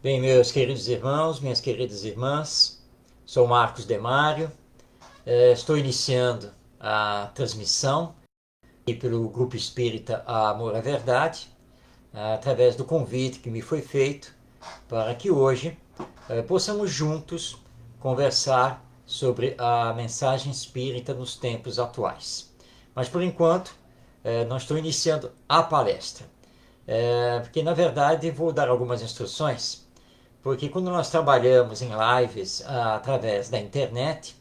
Bem, meus queridos irmãos, minhas queridas irmãs, sou Marcos Demário, estou iniciando a transmissão pelo Grupo Espírita Amor à Verdade, através do convite que me foi feito para que hoje possamos juntos conversar sobre a mensagem espírita nos tempos atuais. Mas por enquanto, não estou iniciando a palestra, porque na verdade vou dar algumas instruções. Porque quando nós trabalhamos em lives através da internet,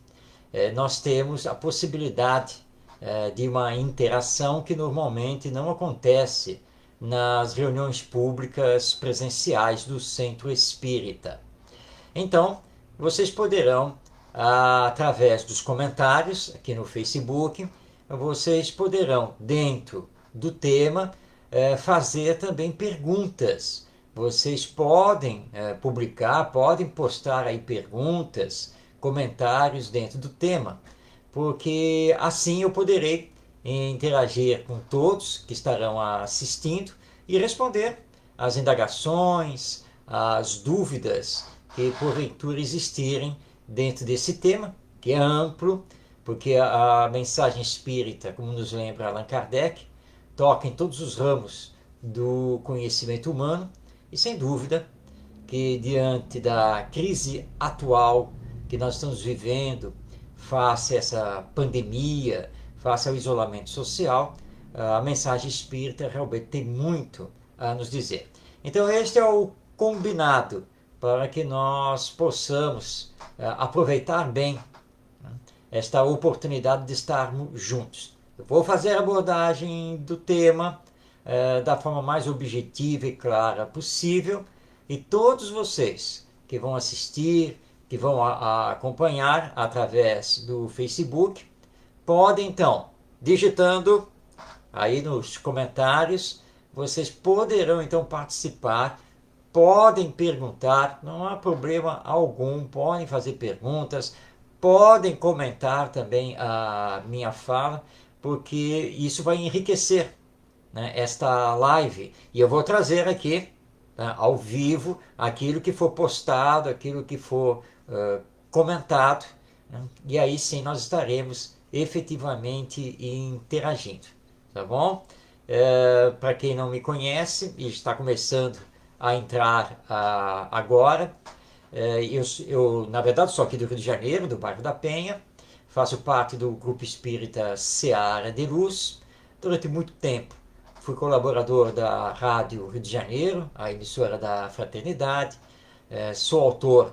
nós temos a possibilidade de uma interação que normalmente não acontece nas reuniões públicas presenciais do Centro Espírita. Então, vocês poderão, através dos comentários aqui no Facebook, vocês poderão, dentro do tema, fazer também perguntas. Vocês podem publicar, podem postar aí perguntas, comentários dentro do tema, porque assim eu poderei interagir com todos que estarão assistindo e responder às indagações, às dúvidas que porventura existirem dentro desse tema, que é amplo, porque a mensagem espírita, como nos lembra Allan Kardec, toca em todos os ramos do conhecimento humano e, sem dúvida, que diante da crise atual que nós estamos vivendo, face a essa pandemia, face ao isolamento social, a mensagem espírita realmente tem muito a nos dizer. Então, este é o combinado para que nós possamos aproveitar bem esta oportunidade de estarmos juntos. Eu vou fazer a abordagem do tema da forma mais objetiva e clara possível, e todos vocês que vão assistir, que vão acompanhar através do Facebook, podem então, digitando aí nos comentários, vocês poderão então participar, podem perguntar, não há problema algum, podem fazer perguntas, podem comentar também a minha fala, porque isso vai enriquecer, né, esta live. E eu vou trazer aqui, né, ao vivo, aquilo que for postado, aquilo que for comentado, né, e aí sim nós estaremos efetivamente interagindo, tá bom? Para quem não me conhece e está começando a entrar agora, na verdade, sou aqui do Rio de Janeiro, do bairro da Penha, faço parte do Grupo Espírita Seara de Luz. Durante muito tempo fui colaborador da Rádio Rio de Janeiro, a emissora da Fraternidade. Sou autor,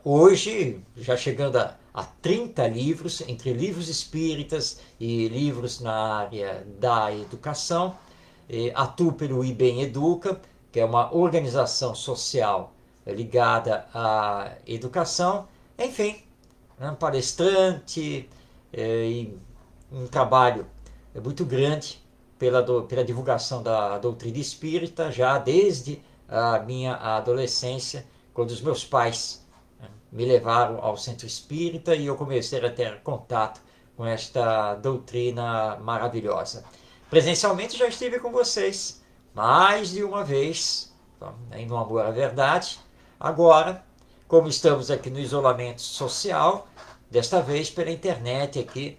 hoje, já chegando a 30 livros, entre livros espíritas e livros na área da educação. Atuo pelo IBEM Educa, que é uma organização social ligada à educação, enfim, né, palestrante, e um trabalho muito grande pela divulgação da doutrina espírita, já desde a minha adolescência, quando os meus pais, né, me levaram ao centro espírita e eu comecei a ter contato com esta doutrina maravilhosa. Presencialmente já estive com vocês mais de uma vez, em No Amor à Verdade. Agora, como estamos aqui no isolamento social, desta vez pela internet aqui,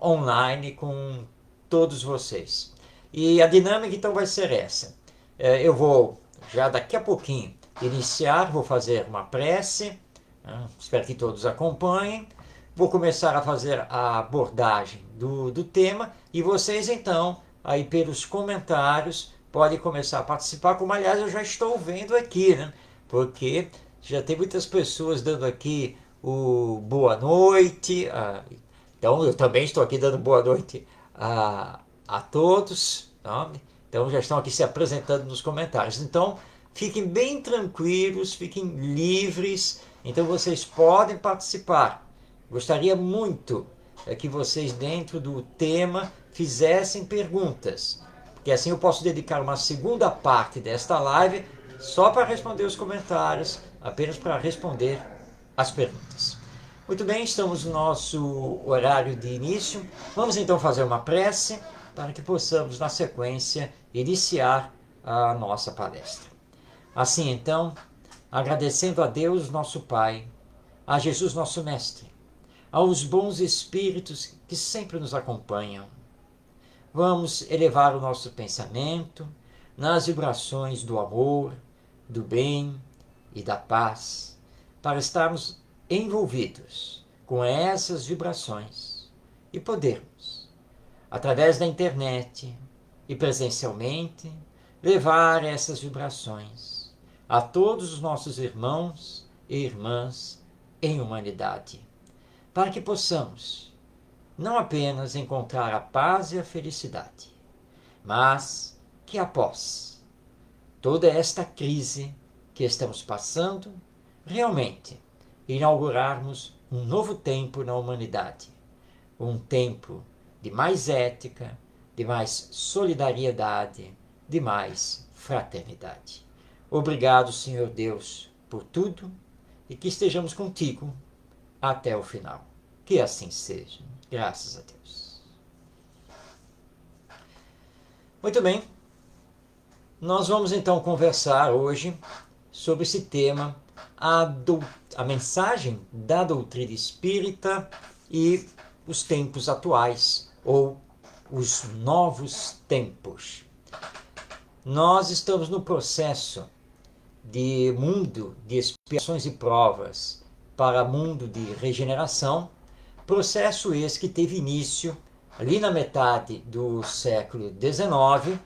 online, com todos vocês. E a dinâmica então vai ser essa. Eu vou, já daqui a pouquinho, iniciar, vou fazer uma prece, né? Espero que todos acompanhem. Vou começar a fazer a abordagem do tema e vocês então, aí pelos comentários, podem começar a participar, como aliás eu já estou vendo aqui, né? Porque já tem muitas pessoas dando aqui o boa noite. Então eu também estou aqui dando boa noite a todos. Tá? Então já estão aqui se apresentando nos comentários. Então fiquem bem tranquilos, fiquem livres. Então vocês podem participar. Gostaria muito que vocês, dentro do tema, fizessem perguntas, porque assim eu posso dedicar uma segunda parte desta live só para responder os comentários, apenas para responder as perguntas. Muito bem, estamos no nosso horário de início. Vamos então fazer uma prece para que possamos, na sequência, iniciar a nossa palestra. Assim então, agradecendo a Deus, nosso Pai, a Jesus, nosso Mestre, aos bons espíritos que sempre nos acompanham. Vamos elevar o nosso pensamento nas vibrações do amor, do bem e da paz, para estarmos envolvidos com essas vibrações e podermos, através da internet e presencialmente, levar essas vibrações a todos os nossos irmãos e irmãs em humanidade, para que possamos não apenas encontrar a paz e a felicidade, mas que após toda esta crise que estamos passando, realmente inaugurarmos um novo tempo na humanidade, um tempo de mais ética, de mais solidariedade, de mais fraternidade. Obrigado, Senhor Deus, por tudo e que estejamos contigo até o final. Que assim seja. Graças a Deus. Muito bem. Nós vamos então conversar hoje sobre esse tema, a mensagem da doutrina espírita e os tempos atuais, ou os novos tempos. Nós estamos no processo de mundo de expiações e provas para mundo de regeneração, processo esse que teve início ali na metade do século XIX,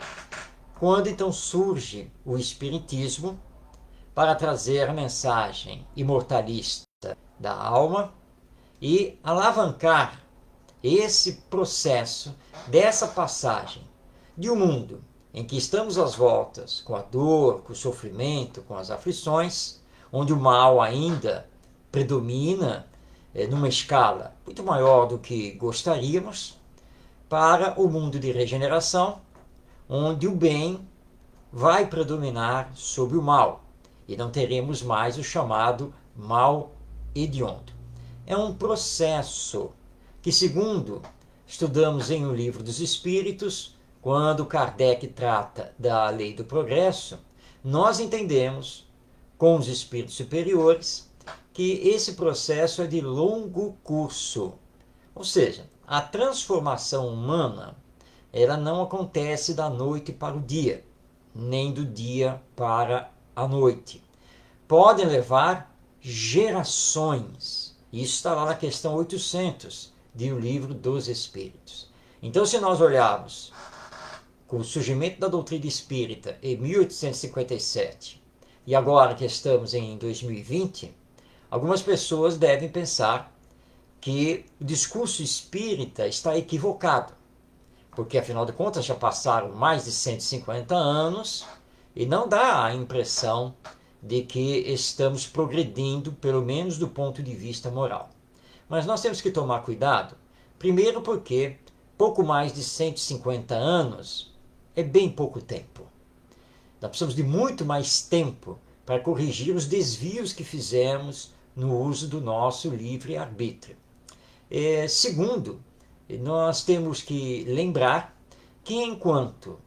quando então surge o Espiritismo para trazer a mensagem imortalista da alma e alavancar esse processo dessa passagem de um mundo em que estamos às voltas com a dor, com o sofrimento, com as aflições, onde o mal ainda predomina numa escala muito maior do que gostaríamos, para o mundo de regeneração, onde o bem vai predominar sobre o mal e não teremos mais o chamado mal hediondo. É um processo que, segundo estudamos em O Livro dos Espíritos, quando Kardec trata da lei do progresso, nós entendemos, com os espíritos superiores, que esse processo é de longo curso. Ou seja, a transformação humana, ela não acontece da noite para o dia, nem do dia para a noite. Podem levar gerações. Isso está lá na questão 800 de O Livro dos Espíritos. Então, se nós olharmos com o surgimento da doutrina espírita em 1857 e agora que estamos em 2020, algumas pessoas devem pensar que o discurso espírita está equivocado, porque afinal de contas já passaram mais de 150 anos e não dá a impressão de que estamos progredindo, pelo menos do ponto de vista moral. Mas nós temos que tomar cuidado, primeiro porque pouco mais de 150 anos é bem pouco tempo. Nós precisamos de muito mais tempo para corrigir os desvios que fizemos no uso do nosso livre-arbítrio. Segundo, nós temos que lembrar que enquanto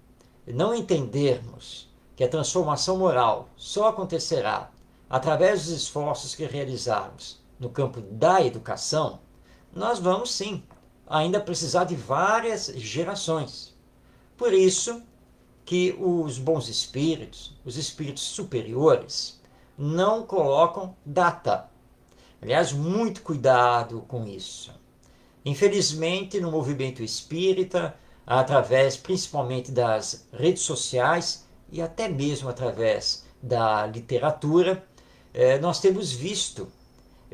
não entendermos que a transformação moral só acontecerá através dos esforços que realizarmos no campo da educação, nós vamos sim ainda precisar de várias gerações. Por isso que os bons espíritos, os espíritos superiores, não colocam data. Aliás, muito cuidado com isso. Infelizmente, no movimento espírita, através principalmente das redes sociais e até mesmo através da literatura, nós temos visto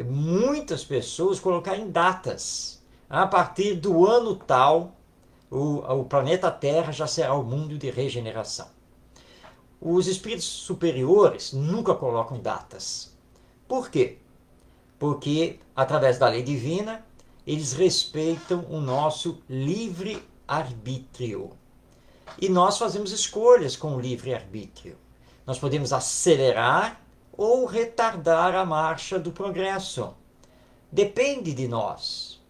muitas pessoas colocarem datas. A partir do ano tal, o planeta Terra já será o mundo de regeneração. Os espíritos superiores nunca colocam datas. Por quê? Porque, através da lei divina, eles respeitam o nosso livre-arbítrio. E nós fazemos escolhas com o livre-arbítrio. Nós podemos acelerar ou retardar a marcha do progresso. Depende de nós.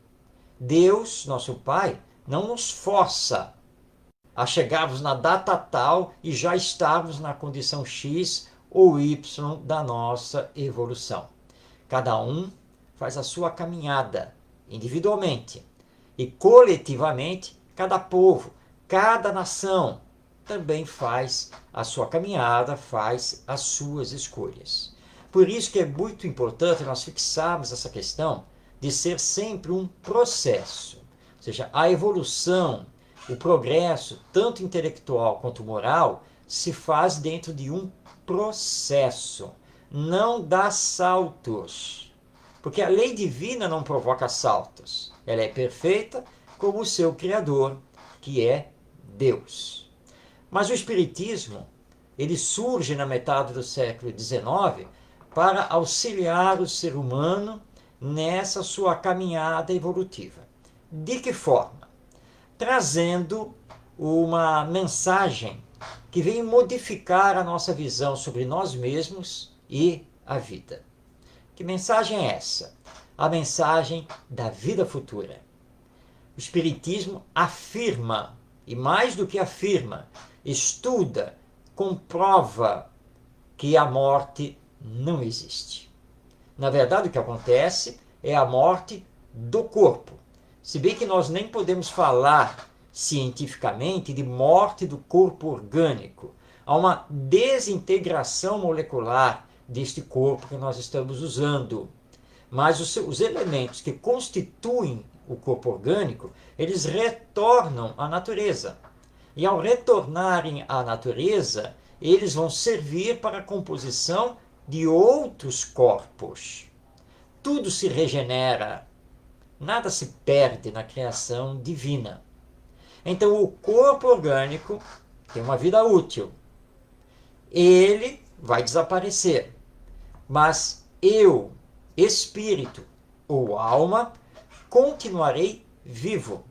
Deus, nosso Pai, não nos força a chegarmos na data tal e já estarmos na condição X ou Y da nossa evolução. Cada um faz a sua caminhada individualmente e coletivamente, cada povo, cada nação também faz a sua caminhada, faz as suas escolhas. Por isso que é muito importante nós fixarmos essa questão de ser sempre um processo, ou seja, a evolução, o progresso, tanto intelectual quanto moral, se faz dentro de um processo, não dá saltos. Porque a lei divina não provoca saltos. Ela é perfeita como o seu Criador, que é Deus. Mas o Espiritismo, ele surge na metade do século XIX para auxiliar o ser humano nessa sua caminhada evolutiva. De que forma? Trazendo uma mensagem que vem modificar a nossa visão sobre nós mesmos e a vida. Que mensagem é essa? A mensagem da vida futura. O Espiritismo afirma, e mais do que afirma, estuda, comprova que a morte não existe. Na verdade, o que acontece é a morte do corpo. Se bem que nós nem podemos falar cientificamente de morte do corpo orgânico. Há uma desintegração molecular deste corpo que nós estamos usando. Mas os elementos que constituem o corpo orgânico, eles retornam à natureza. E ao retornarem à natureza, eles vão servir para a composição de outros corpos. Tudo se regenera, nada se perde na criação divina. Então o corpo orgânico tem uma vida útil. Ele vai desaparecer. Mas eu, espírito ou alma, continuarei vivo.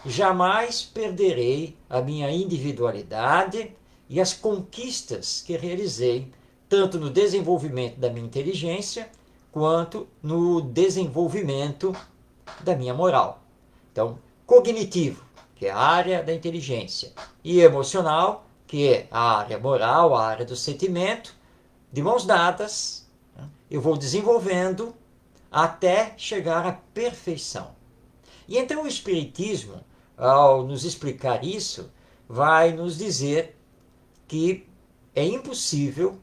Jamais perderei a minha individualidade e as conquistas que realizei, tanto no desenvolvimento da minha inteligência, quanto no desenvolvimento da minha moral. Então, cognitivo, que é a área da inteligência, e emocional, que é a área moral, a área do sentimento, de mãos dadas, eu vou desenvolvendo até chegar à perfeição. E então o Espiritismo, ao nos explicar isso, vai nos dizer que é impossível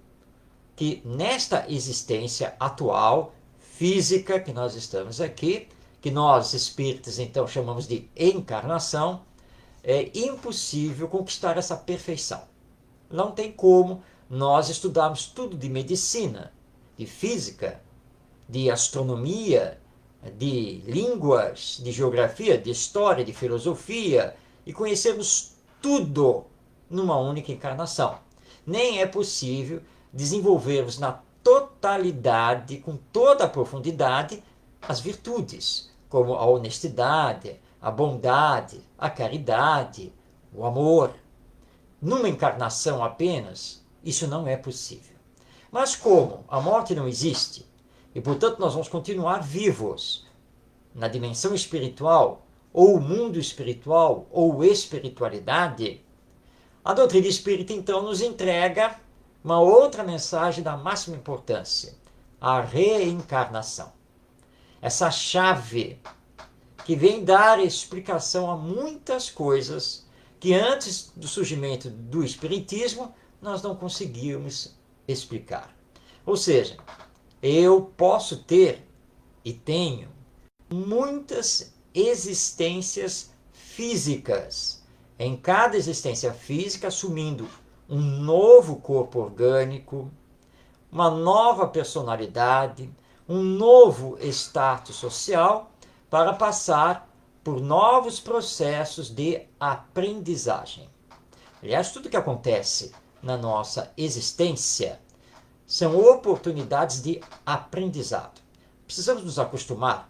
que nesta existência atual, física, que nós estamos aqui, que nós espíritas então chamamos de encarnação, é impossível conquistar essa perfeição. Não tem como nós estudarmos tudo de medicina, de física, de astronomia, de línguas, de geografia, de história, de filosofia e conhecermos tudo numa única encarnação. Nem é possível desenvolvermos na totalidade, com toda a profundidade, as virtudes, como a honestidade, a bondade, a caridade, o amor. Numa encarnação apenas, isso não é possível. Mas como a morte não existe, e portanto nós vamos continuar vivos na dimensão espiritual, ou mundo espiritual, ou espiritualidade, a doutrina espírita então nos entrega uma outra mensagem da máxima importância, a reencarnação. Essa chave que vem dar explicação a muitas coisas que antes do surgimento do Espiritismo nós não conseguíamos explicar. Ou seja, eu posso ter e tenho muitas existências físicas. Em cada existência física, assumindo um novo corpo orgânico, uma nova personalidade, um novo status social, para passar por novos processos de aprendizagem. Aliás, tudo que acontece na nossa existência são oportunidades de aprendizado. Precisamos nos acostumar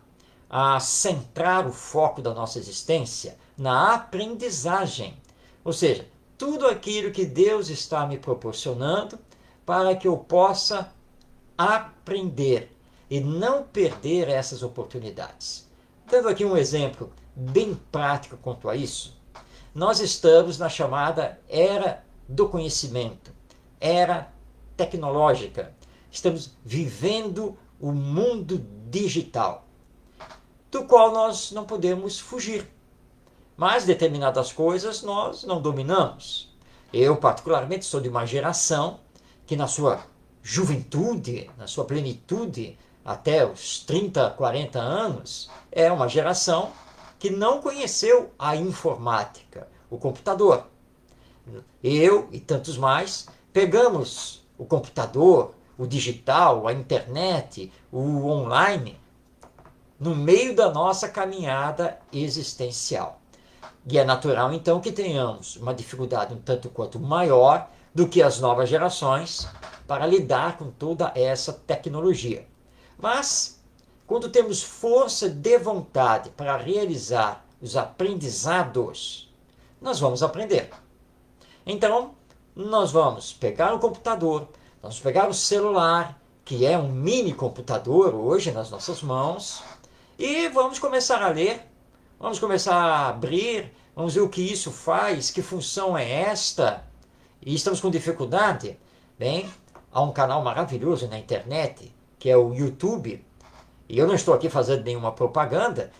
a centrar o foco da nossa existência na aprendizagem. Ou seja, tudo aquilo que Deus está me proporcionando para que eu possa aprender e não perder essas oportunidades. Dando aqui um exemplo bem prático quanto a isso, nós estamos na chamada era do conhecimento, era tecnológica. Estamos vivendo o mundo digital, do qual nós não podemos fugir. Mas determinadas coisas nós não dominamos. Eu, particularmente, sou de uma geração que na sua juventude, na sua plenitude, até os 30, 40 anos, é uma geração que não conheceu a informática, o computador. Eu e tantos mais pegamos o computador, o digital, a internet, o online, no meio da nossa caminhada existencial. E é natural, então, que tenhamos uma dificuldade um tanto quanto maior do que as novas gerações para lidar com toda essa tecnologia. Mas, quando temos força de vontade para realizar os aprendizados, nós vamos aprender. Então, nós vamos pegar o computador, vamos pegar o celular, que é um mini computador hoje nas nossas mãos, e vamos começar a ler, vamos começar a abrir, vamos ver o que isso faz, que função é esta, e estamos com dificuldade. Bem, há um canal maravilhoso na internet, que é o YouTube, e eu não estou aqui fazendo nenhuma propaganda,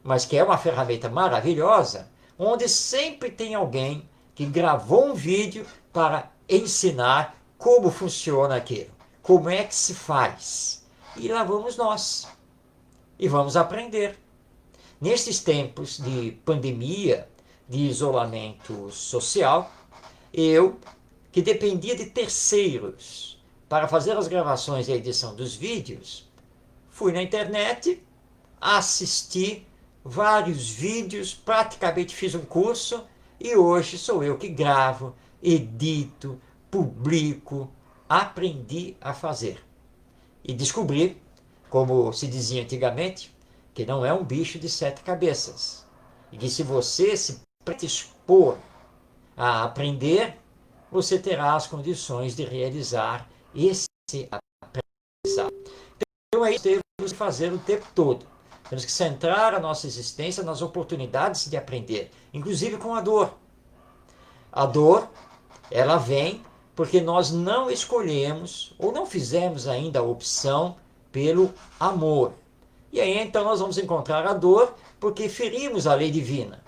mas que é uma ferramenta maravilhosa, onde sempre tem alguém que gravou um vídeo para ensinar como funciona aquilo, como é que se faz. E lá vamos nós, e vamos aprender. Nestes tempos de pandemia, de isolamento social, eu, que dependia de terceiros para fazer as gravações e a edição dos vídeos, fui na internet, assisti vários vídeos, praticamente fiz um curso e hoje sou eu que gravo, edito, publico, aprendi a fazer. E descobri, como se dizia antigamente, que não é um bicho de 7 cabeças. E que se você se predispor a aprender, você terá as condições de realizar esse aprendizado. Então é isso que temos que fazer o tempo todo. Temos que centrar a nossa existência nas oportunidades de aprender, inclusive com a dor. A dor, ela vem porque nós não escolhemos ou não fizemos ainda a opção pelo amor. E aí então nós vamos encontrar a dor porque ferimos a lei divina.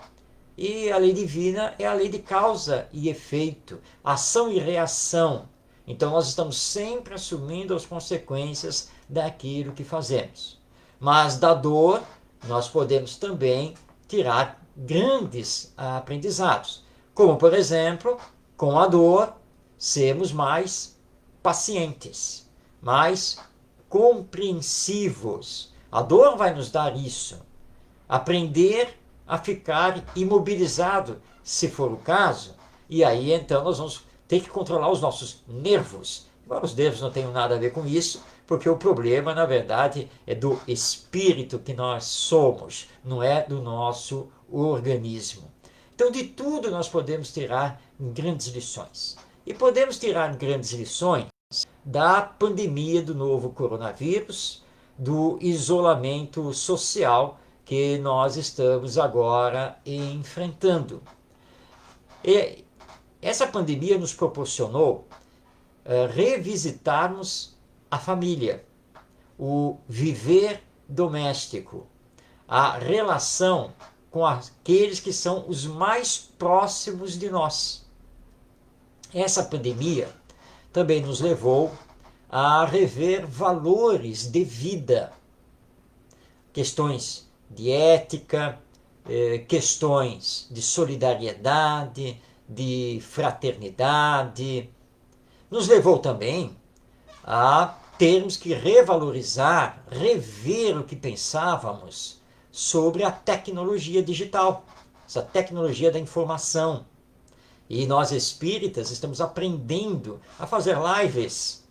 E a lei divina é a lei de causa e efeito, ação e reação. Então nós estamos sempre assumindo as consequências daquilo que fazemos. Mas da dor nós podemos também tirar grandes aprendizados. Como, por exemplo, com a dor, sermos mais pacientes, mais compreensivos. A dor vai nos dar isso. Aprender a ficar imobilizado, se for o caso, e aí então nós vamos ter que controlar os nossos nervos. Embora os nervos não tenham nada a ver com isso, porque o problema, na verdade, é do espírito que nós somos, não é do nosso organismo. Então, de tudo nós podemos tirar grandes lições. E podemos tirar grandes lições da pandemia do novo coronavírus, do isolamento social que nós estamos agora enfrentando. E essa pandemia nos proporcionou revisitarmos a família, o viver doméstico, a relação com aqueles que são os mais próximos de nós. Essa pandemia também nos levou a rever valores de vida, questões de ética, questões de solidariedade, de fraternidade. Nos levou também a termos que revalorizar, rever o que pensávamos sobre a tecnologia digital, essa tecnologia da informação. E nós espíritas estamos aprendendo a fazer lives,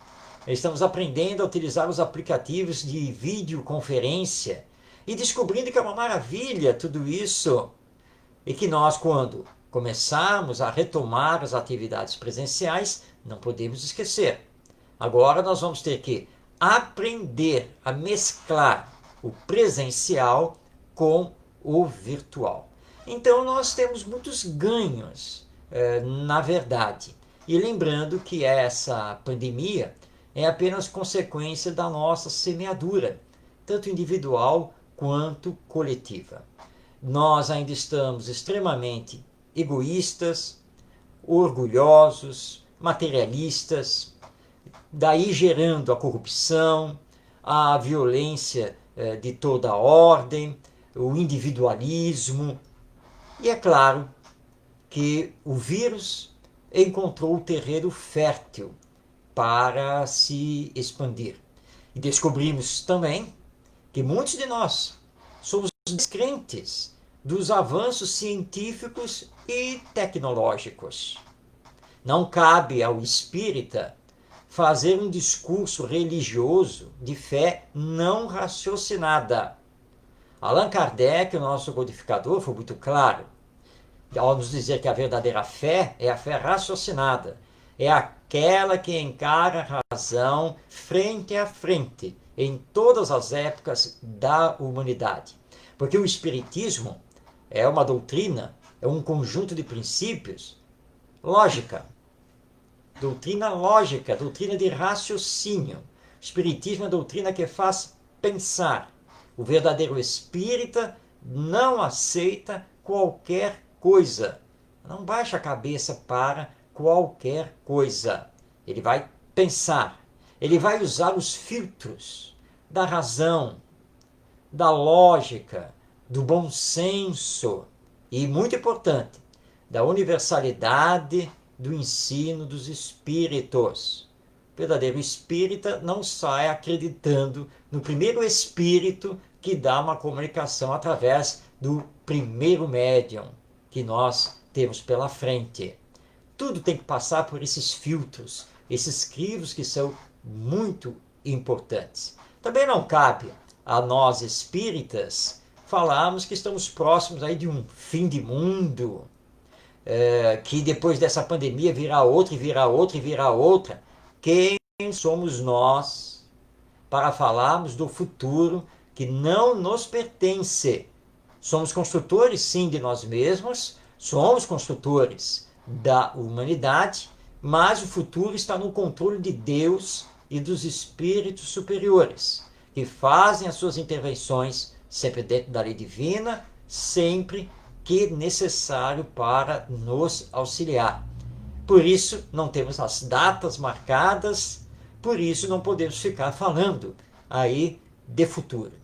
estamos aprendendo a utilizar os aplicativos de videoconferência e descobrindo que é uma maravilha tudo isso. E que nós, quando começarmos a retomar as atividades presenciais, não podemos esquecer. Agora nós vamos ter que aprender a mesclar o presencial com o virtual. Então nós temos muitos ganhos, na verdade. E lembrando que essa pandemia é apenas consequência da nossa semeadura, tanto individual quanto coletiva. Nós ainda estamos extremamente egoístas, orgulhosos, materialistas, daí gerando a corrupção, a violência de toda a ordem, o individualismo. E é claro que o vírus encontrou o terreno fértil para se expandir. E descobrimos também que muitos de nós somos descrentes dos avanços científicos e tecnológicos. Não cabe ao espírita fazer um discurso religioso de fé não raciocinada. Allan Kardec, o nosso codificador, foi muito claro ao nos dizer que a verdadeira fé é a fé raciocinada. É aquela que encara a razão frente a frente, em todas as épocas da humanidade. Porque o Espiritismo é uma doutrina, é um conjunto de princípios, lógica, doutrina de raciocínio. O Espiritismo é a doutrina que faz pensar. O verdadeiro espírita não aceita qualquer coisa. Não baixa a cabeça para qualquer coisa. Ele vai pensar. Ele vai usar os filtros da razão, da lógica, do bom senso e, muito importante, da universalidade do ensino dos espíritos. O verdadeiro espírita não sai acreditando no primeiro espírito que dá uma comunicação através do primeiro médium que nós temos pela frente. Tudo tem que passar por esses filtros, esses crivos que são muito importantes. Também não cabe a nós espíritas falarmos que estamos próximos aí de um fim de mundo, que depois dessa pandemia virá outra, e virá outra, e virá outra. Quem somos nós para falarmos do futuro que não nos pertence? Somos construtores, sim, de nós mesmos, somos construtores da humanidade, mas o futuro está no controle de Deus e dos espíritos superiores, que fazem as suas intervenções sempre dentro da lei divina, sempre que necessário para nos auxiliar. Por isso, não temos as datas marcadas, por isso não podemos ficar falando aí de futuro.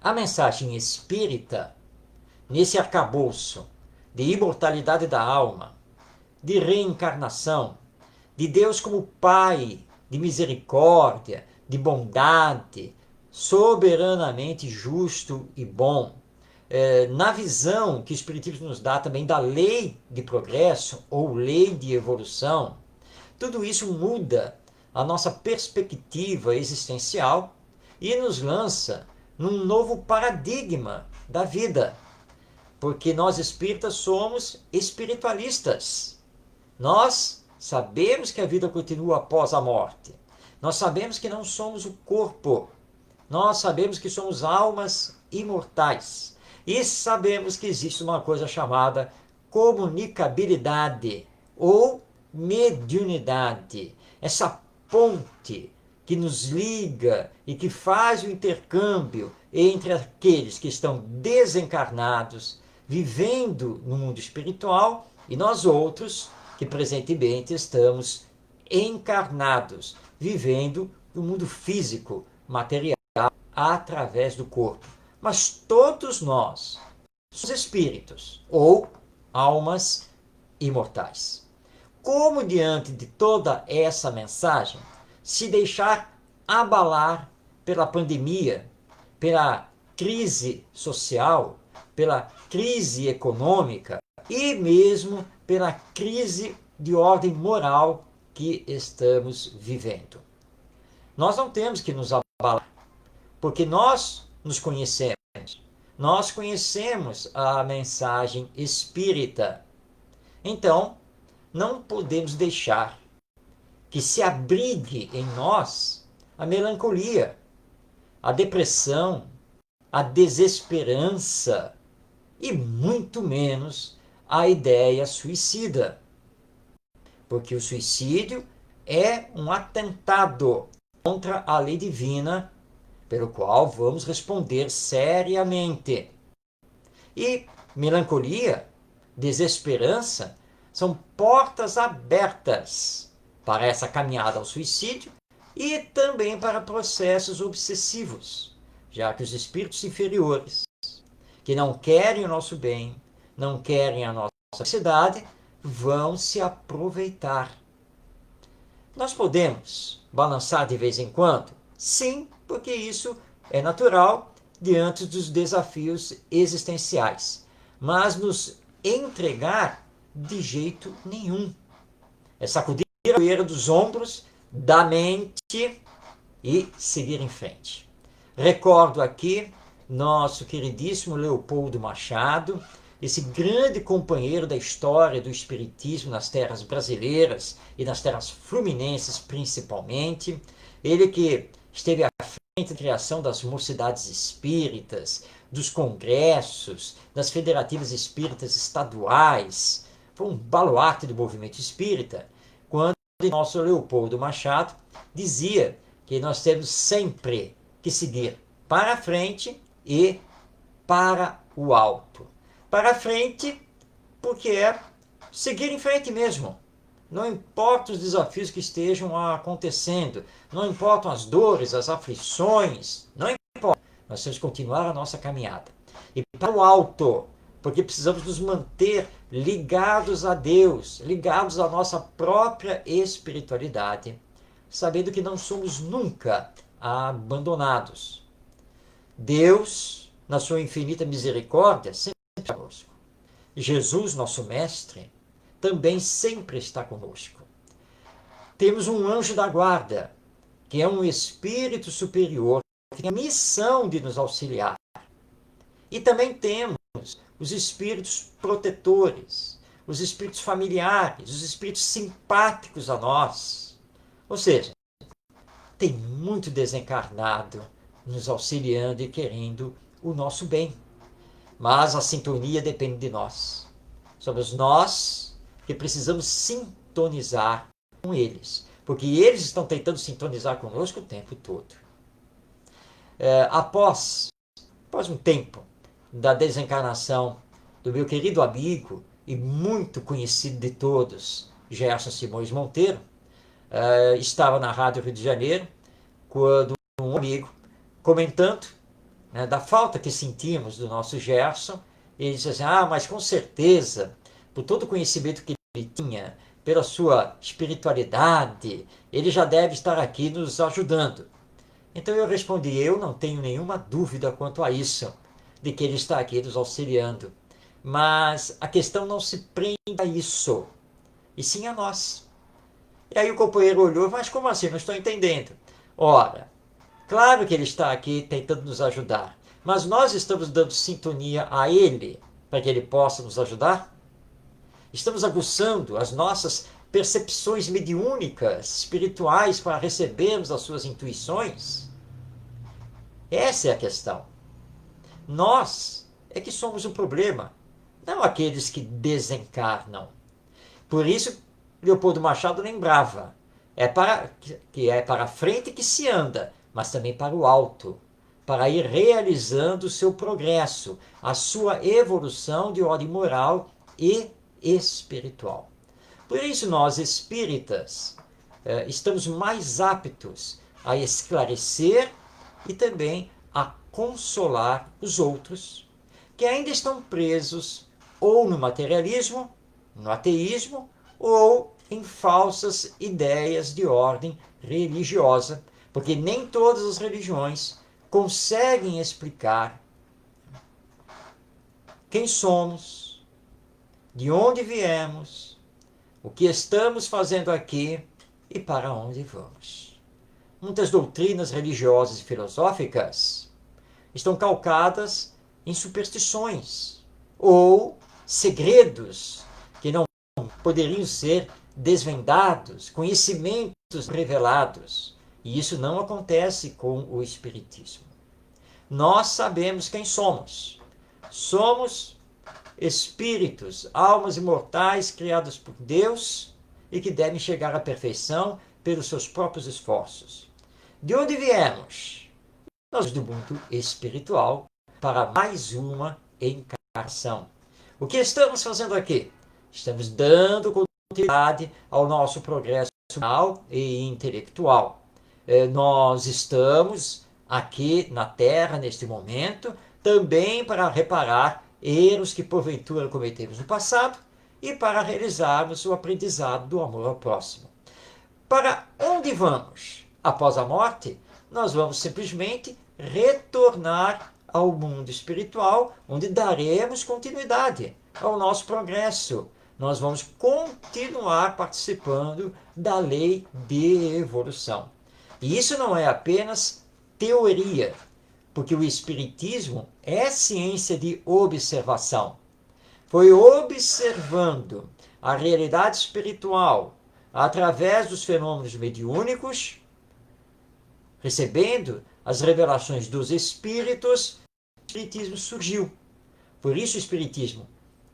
A mensagem espírita, nesse arcabouço de imortalidade da alma, de reencarnação, de Deus como Pai, de misericórdia, de bondade, soberanamente justo e bom, na visão que o Espiritismo nos dá também da lei de progresso ou lei de evolução, tudo isso muda a nossa perspectiva existencial e nos lança num novo paradigma da vida, porque nós espíritas somos espiritualistas. Nós sabemos que a vida continua após a morte. Nós sabemos que não somos o corpo. Nós sabemos que somos almas imortais. E sabemos que existe uma coisa chamada comunicabilidade ou mediunidade. Essa ponte que nos liga e que faz o intercâmbio entre aqueles que estão desencarnados, vivendo no mundo espiritual, e nós outros que presentemente estamos encarnados, vivendo no mundo físico, material, através do corpo. Mas todos nós somos espíritos ou almas imortais. Como diante de toda essa mensagem se deixar abalar pela pandemia, pela crise social, pela crise econômica e mesmo pela crise de ordem moral que estamos vivendo? Nós não temos que nos abalar, porque nós nos conhecemos. Nós conhecemos a mensagem espírita. Então, não podemos deixar que se abrigue em nós a melancolia, a depressão, a desesperança e muito menos a ideia suicida. porque o suicídio é um atentado contra a lei divina, pelo qual vamos responder seriamente. E melancolia, desesperança, são portas abertas para essa caminhada ao suicídio e também para processos obsessivos, já que os espíritos inferiores, que não querem o nosso bem, não querem a nossa felicidade, vão se aproveitar. Nós podemos balançar de vez em quando? Sim, porque isso é natural diante dos desafios existenciais. Mas nos entregar de jeito nenhum. É sacudir a poeira dos ombros, da mente e seguir em frente. Recordo aqui nosso queridíssimo Leopoldo Machado, esse grande companheiro da história do espiritismo nas terras brasileiras e nas terras fluminenses principalmente. Ele que esteve à frente da criação das mocidades espíritas, dos congressos, das federativas espíritas estaduais. Foi um baluarte do movimento espírita, quando nosso Leopoldo Machado dizia que nós temos sempre que seguir para frente e para o alto. Para frente, porque é seguir em frente mesmo. Não importa os desafios que estejam acontecendo, não importam as dores, as aflições, não importa. Nós temos que continuar a nossa caminhada. E para o alto, porque precisamos nos manter ligados a Deus, ligados à nossa própria espiritualidade, sabendo que não somos nunca abandonados. Deus, na sua infinita misericórdia, sempre está conosco. Jesus, nosso Mestre, também sempre está conosco. Temos um anjo da guarda, que é um espírito superior, que tem a missão de nos auxiliar. E também temos os espíritos protetores, os espíritos familiares, os espíritos simpáticos a nós. Ou seja, tem muito desencarnado nos auxiliando e querendo o nosso bem. Mas a sintonia depende de nós. Somos nós que precisamos sintonizar com eles, porque eles estão tentando sintonizar conosco o tempo todo. Após um tempo da desencarnação do meu querido amigo e muito conhecido de todos, Gerson Simões Monteiro, estava na Rádio Rio de Janeiro, quando um amigo, comentando da falta que sentimos do nosso Gerson, ele disse assim, mas com certeza, por todo o conhecimento que ele tinha, pela sua espiritualidade, ele já deve estar aqui nos ajudando. Então eu respondi, eu não tenho nenhuma dúvida quanto a isso, de que ele está aqui nos auxiliando. Mas a questão não se prende a isso, e sim a nós. E aí o companheiro olhou, mas como assim? Não estou entendendo. Ora, claro que ele está aqui tentando nos ajudar, mas nós estamos dando sintonia a ele para que ele possa nos ajudar? Estamos aguçando as nossas percepções mediúnicas, espirituais, para recebermos as suas intuições? Essa é a questão. Nós é que somos o problema, não aqueles que desencarnam. Por isso, Leopoldo Machado lembrava, é para frente que se anda, mas também para o alto, para ir realizando o seu progresso, a sua evolução de ordem moral e espiritual. Por isso nós, espíritas, estamos mais aptos a esclarecer e também a consolar os outros que ainda estão presos ou no materialismo, no ateísmo ou em falsas ideias de ordem religiosa, porque nem todas as religiões conseguem explicar quem somos, de onde viemos, o que estamos fazendo aqui e para onde vamos. Muitas doutrinas religiosas e filosóficas estão calcadas em superstições ou segredos que não poderiam ser desvendados, conhecimentos revelados. E isso não acontece com o Espiritismo. Nós sabemos quem somos. Somos espíritos, almas imortais criadas por Deus, e que devem chegar à perfeição pelos seus próprios esforços. De onde viemos? Nós do mundo espiritual para mais uma encarnação. O que estamos fazendo aqui? Estamos dando continuidade ao nosso progresso moral e intelectual. Nós estamos aqui na Terra, neste momento, também para reparar erros que porventura cometemos no passado e para realizarmos o aprendizado do amor ao próximo. Para onde vamos? Após a morte, nós vamos simplesmente retornar ao mundo espiritual, onde daremos continuidade ao nosso progresso. Nós vamos continuar participando da lei de evolução. E isso não é apenas teoria, porque o Espiritismo é ciência de observação. Foi observando a realidade espiritual através dos fenômenos mediúnicos, recebendo as revelações dos espíritos, o Espiritismo surgiu. Por isso o Espiritismo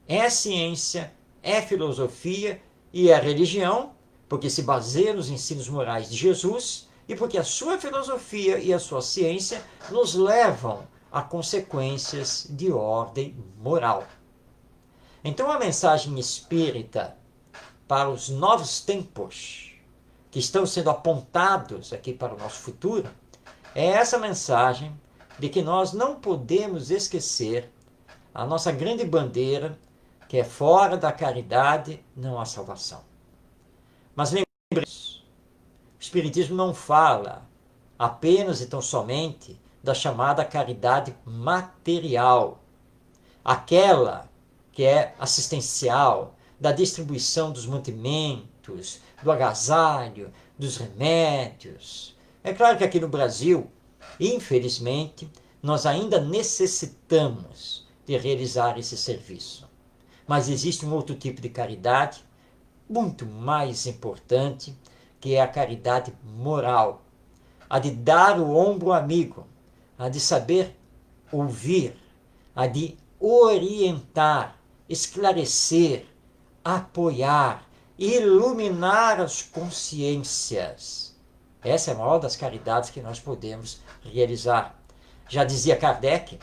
é ciência, é filosofia e é religião, porque se baseia nos ensinos morais de Jesus e porque a sua filosofia e a sua ciência nos levam a consequências de ordem moral. Então a mensagem espírita para os novos tempos que estão sendo apontados aqui para o nosso futuro é essa mensagem de que nós não podemos esquecer a nossa grande bandeira, que é fora da caridade não há salvação. Mas lembremos, o Espiritismo não fala apenas e tão somente da chamada caridade material, aquela que é assistencial, da distribuição dos mantimentos, do agasalho, dos remédios. É claro que aqui no Brasil, infelizmente, nós ainda necessitamos de realizar esse serviço. Mas existe um outro tipo de caridade, muito mais importante, que é a caridade moral. A de dar o ombro amigo, a de saber ouvir, a de orientar, esclarecer, apoiar, iluminar as consciências. Essa é a maior das caridades que nós podemos realizar. Já dizia Kardec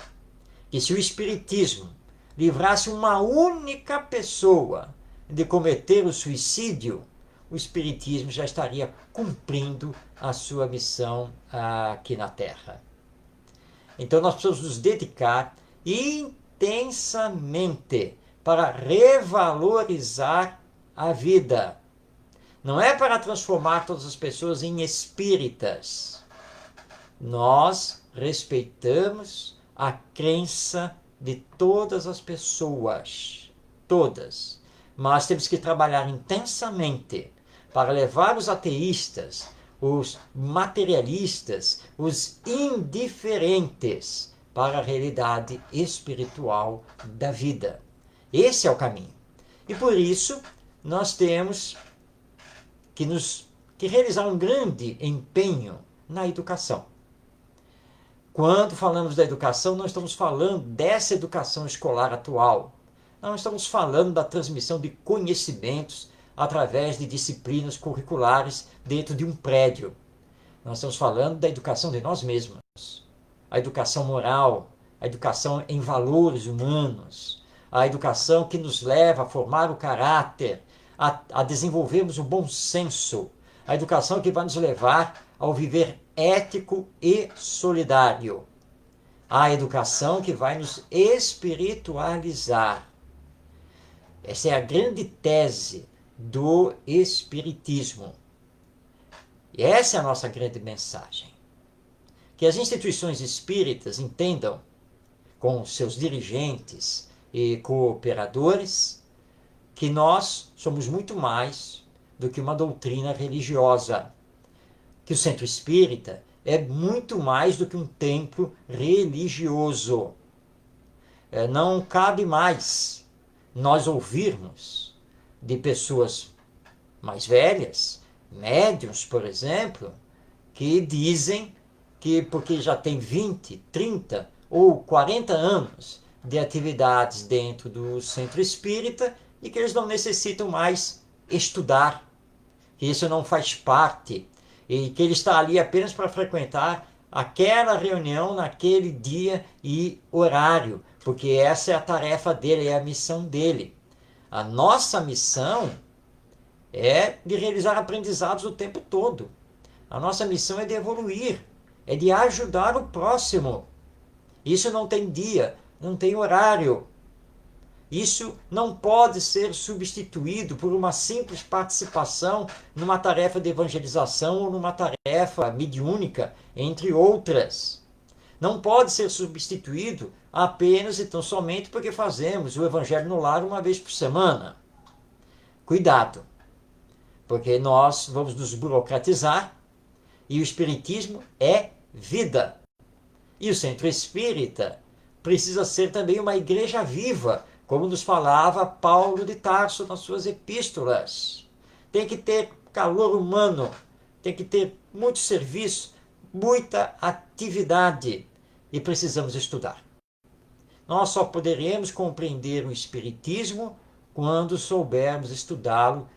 que se o Espiritismo livrasse uma única pessoa de cometer o suicídio, o Espiritismo já estaria cumprindo a sua missão aqui na Terra. Então nós precisamos nos dedicar intensamente para revalorizar a vida. Não é para transformar todas as pessoas em espíritas. Nós respeitamos a crença de todas as pessoas, todas. Mas temos que trabalhar intensamente para levar os ateístas, os materialistas, os indiferentes para a realidade espiritual da vida. Esse é o caminho. E por isso nós temos que realizar um grande empenho na educação. Quando falamos da educação, não estamos falando dessa educação escolar atual. Não estamos falando da transmissão de conhecimentos através de disciplinas curriculares dentro de um prédio. Nós estamos falando da educação de nós mesmos. A educação moral, a educação em valores humanos, a educação que nos leva a formar o caráter, a desenvolvermos o bom senso, a educação que vai nos levar ao viver ético e solidário, a educação que vai nos espiritualizar. Essa é a grande tese do Espiritismo. E essa é a nossa grande mensagem. Que as instituições espíritas entendam, com seus dirigentes e cooperadores, que nós somos muito mais do que uma doutrina religiosa. Que o centro espírita é muito mais do que um templo religioso. Não cabe mais nós ouvirmos de pessoas mais velhas, médiuns, por exemplo, que dizem que porque já tem 20, 30 ou 40 anos de atividades dentro do centro espírita e que eles não necessitam mais estudar, que isso não faz parte e que ele está ali apenas para frequentar aquela reunião naquele dia e horário, porque essa é a tarefa dele, é a missão dele. A nossa missão é de realizar aprendizados o tempo todo. A nossa missão é de evoluir, é de ajudar o próximo. Isso não tem dia, não tem horário. Isso não pode ser substituído por uma simples participação numa tarefa de evangelização ou numa tarefa mediúnica, entre outras. Não pode ser substituído apenas e tão somente porque fazemos o Evangelho no Lar uma vez por semana. Cuidado, porque nós vamos nos burocratizar e o Espiritismo é vida. E o Centro Espírita precisa ser também uma igreja viva, como nos falava Paulo de Tarso nas suas epístolas. Tem que ter calor humano, tem que ter muito serviço, muita atividade e precisamos estudar. Nós só poderemos compreender o Espiritismo quando soubermos estudá-lo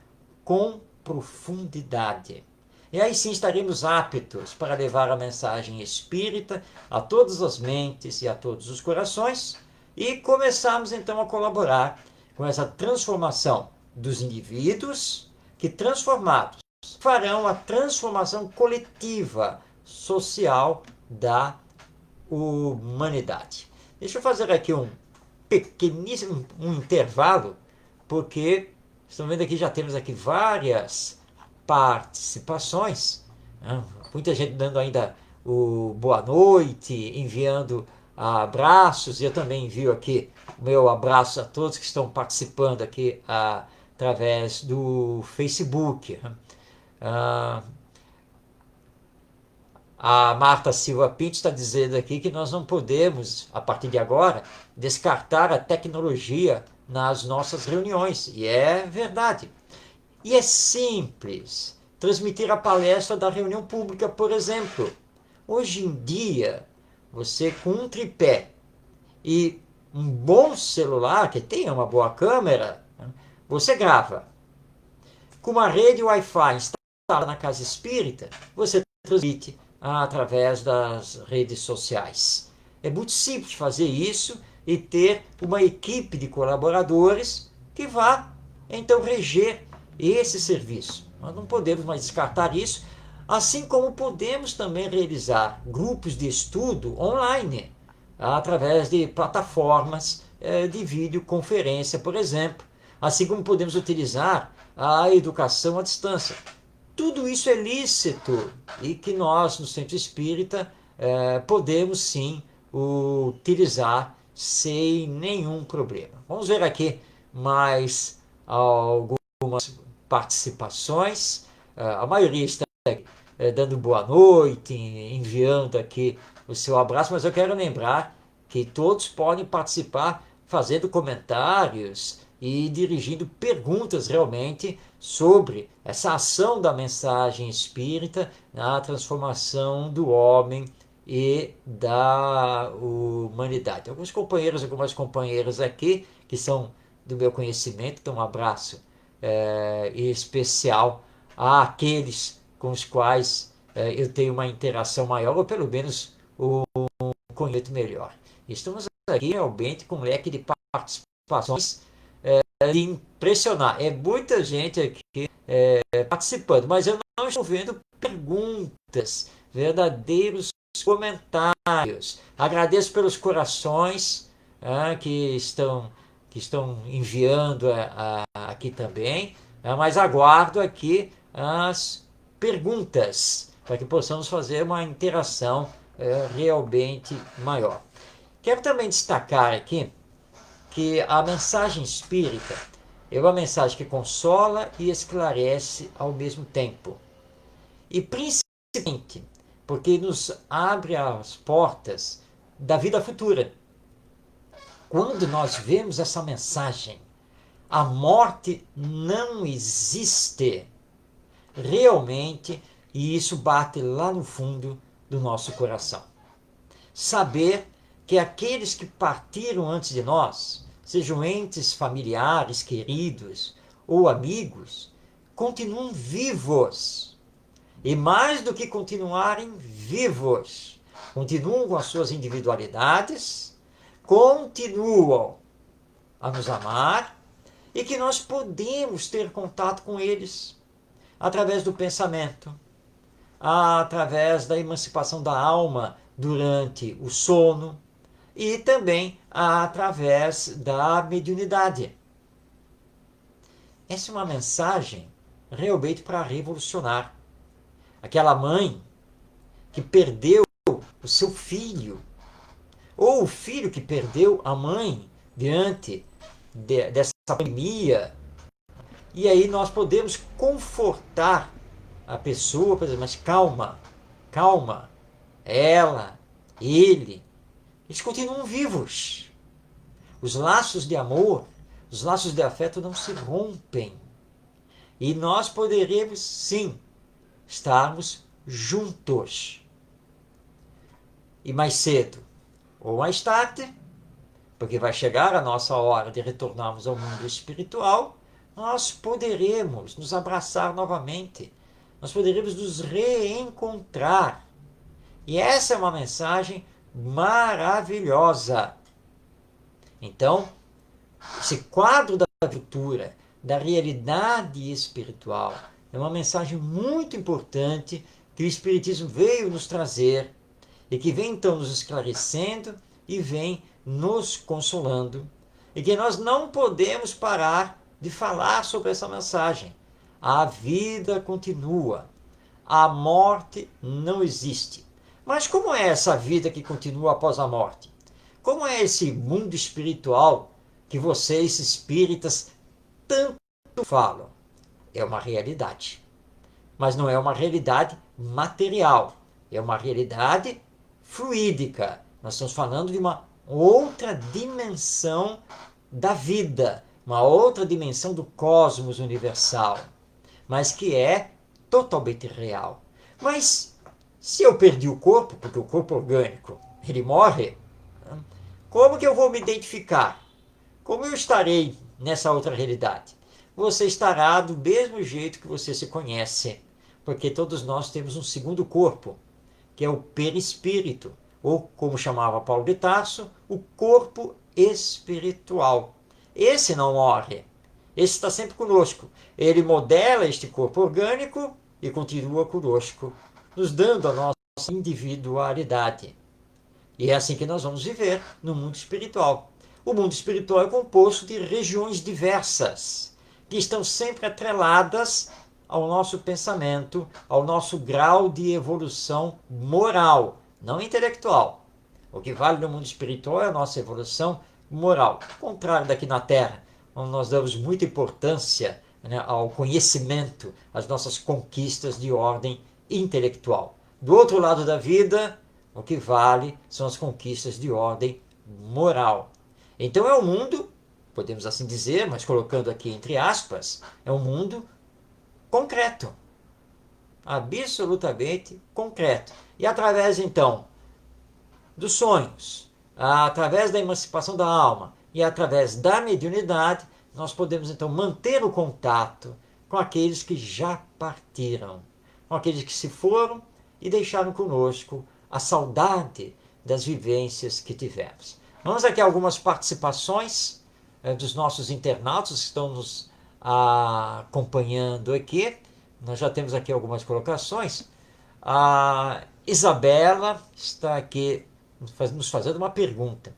com profundidade. E aí sim estaremos aptos para levar a mensagem espírita a todas as mentes e a todos os corações e começarmos então a colaborar com essa transformação dos indivíduos que, transformados, farão a transformação coletiva, social da humanidade. Deixa eu fazer aqui um pequeníssimo intervalo, porque estão vendo aqui, já temos aqui várias participações, né? Muita gente dando ainda o boa noite, enviando abraços, e eu também envio aqui o meu abraço a todos que estão participando aqui através do Facebook. A Marta Silva Pinto está dizendo aqui que nós não podemos, a partir de agora, descartar a tecnologia nas nossas reuniões. E é verdade. E é simples transmitir a palestra da reunião pública, por exemplo. Hoje em dia, você com um tripé e um bom celular, que tenha uma boa câmera, você grava. Com uma rede Wi-Fi instalada na casa espírita, você transmite através das redes sociais. É muito simples fazer isso e ter uma equipe de colaboradores que vá então reger esse serviço. Nós não podemos mais descartar isso, assim como podemos também realizar grupos de estudo online, através de plataformas de videoconferência, por exemplo, assim como podemos utilizar a educação à distância. Tudo isso é lícito e que nós, no Centro Espírita, podemos sim utilizar sem nenhum problema. Vamos ver aqui mais algumas participações. A maioria está dando boa noite, enviando aqui o seu abraço, mas eu quero lembrar que todos podem participar fazendo comentários e dirigindo perguntas realmente sobre essa ação da mensagem espírita na transformação do homem e da humanidade. Alguns companheiros, algumas companheiras aqui que são do meu conhecimento, então um abraço especial àqueles com os quais eu tenho uma interação maior, ou pelo menos um conhecimento melhor. Estamos aqui realmente com um leque de participações de impressionar. É muita gente aqui participando, mas eu não estou vendo perguntas, verdadeiros comentários. Agradeço pelos corações que estão enviando aqui também, mas aguardo aqui as perguntas para que possamos fazer uma interação realmente maior. Quero também destacar aqui que a mensagem espírita é uma mensagem que consola e esclarece ao mesmo tempo. E principalmente porque nos abre as portas da vida futura. Quando nós vemos essa mensagem, a morte não existe realmente, e isso bate lá no fundo do nosso coração. Saber que aqueles que partiram antes de nós, sejam entes familiares, queridos ou amigos, continuam vivos. E mais do que continuarem vivos, continuam com as suas individualidades, continuam a nos amar e que nós podemos ter contato com eles através do pensamento, através da emancipação da alma durante o sono e também através da mediunidade. Essa é uma mensagem realmente para revolucionar. Aquela mãe que perdeu o seu filho, ou o filho que perdeu a mãe diante dessa pandemia, e aí nós podemos confortar a pessoa, por exemplo, mas calma, calma, ela, ele, eles continuam vivos. Os laços de amor, os laços de afeto não se rompem. E nós poderemos, sim, estarmos juntos. E mais cedo ou mais tarde, porque vai chegar a nossa hora de retornarmos ao mundo espiritual, nós poderemos nos abraçar novamente. Nós poderemos nos reencontrar. E essa é uma mensagem maravilhosa. Então, esse quadro da cultura, da realidade espiritual, é uma mensagem muito importante que o Espiritismo veio nos trazer e que vem então nos esclarecendo e vem nos consolando, e que nós não podemos parar de falar sobre essa mensagem. A vida continua, a morte não existe. Mas como é essa vida que continua após a morte? Como é esse mundo espiritual que vocês espíritas tanto falam? É uma realidade, mas não é uma realidade material, é uma realidade fluídica. Nós estamos falando de uma outra dimensão da vida, uma outra dimensão do cosmos universal, mas que é totalmente real. Mas se eu perdi o corpo, porque o corpo orgânico, ele morre, como que eu vou me identificar? Como eu estarei nessa outra realidade? Você estará do mesmo jeito que você se conhece, porque todos nós temos um segundo corpo, que é o perispírito, ou como chamava Paulo de Tarso, o corpo espiritual. Esse não morre, esse está sempre conosco. Ele modela este corpo orgânico e continua conosco, nos dando a nossa individualidade. E é assim que nós vamos viver no mundo espiritual. O mundo espiritual é composto de regiões diversas, que estão sempre atreladas ao nosso pensamento, ao nosso grau de evolução moral, não intelectual. O que vale no mundo espiritual é a nossa evolução moral. Ao contrário daqui na Terra, onde nós damos muita importância, né, ao conhecimento, às nossas conquistas de ordem intelectual. Do outro lado da vida, o que vale são as conquistas de ordem moral. Então é um mundo, podemos assim dizer, mas colocando aqui entre aspas, é um mundo concreto, absolutamente concreto. E através então dos sonhos, através da emancipação da alma e através da mediunidade, nós podemos então manter o contato com aqueles que já partiram, com aqueles que se foram e deixaram conosco a saudade das vivências que tivemos. Vamos aqui a algumas participações dos nossos internautas que estão nos acompanhando aqui. Nós já temos aqui algumas colocações. A Isabela está aqui nos fazendo uma pergunta.